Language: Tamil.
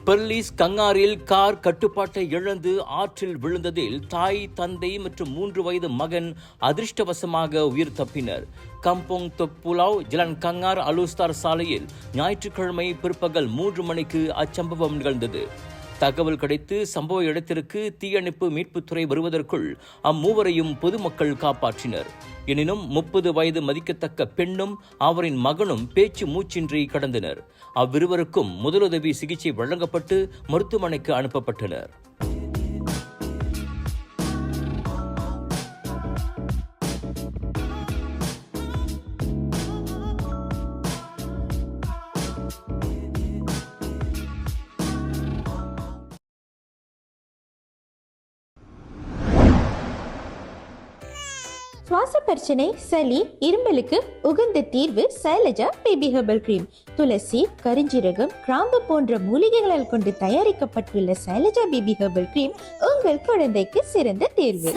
பெர்லிஸ் கங்காரில் கார் கட்டுப்பாட்டை இழந்து ஆற்றில் விழுந்ததில் தாய், தந்தை மற்றும் 3 வயது மகன் அதிர்ஷ்டவசமாக உயிர் தப்பினர். கம்போங் தொக் புலாவ் ஜிலன் கங்கார் அலுஸ்தார் சாலையில் ஞாயிற்றுக்கிழமை பிற்பகல் 3 மணிக்கு அச்சம்பவம் நிகழ்ந்தது. தகவல் கிடைத்து சம்பவ இடத்திற்கு தீயணைப்பு மீட்புத்துறை வருவதற்குள் அம்மூவரையும் பொதுமக்கள் காப்பாற்றினர். எனினும் 30 வயது மதிக்கத்தக்க பெண்ணும் அவரின் மகனும் பேச்சு மூச்சின்றி கடந்தனர். அவ்விருவருக்கும் முதலுதவி சிகிச்சை வழங்கப்பட்டு மருத்துவமனைக்கு அனுப்பப்பட்டனர். சுவாச பிரச்சனை, சளி, இருமலுக்கு உகந்த தீர்வு சைலஜா பேபி ஹெர்பல் கிரீம். துளசி, கரிஞ்சீரகம், கிராம்பு போன்ற மூலிகைகளால் கொண்டு தயாரிக்கப்பட்டுள்ள சைலஜா பேபி ஹெர்பல் கிரீம் உங்கள் குழந்தைக்கு சிறந்த தேர்வு.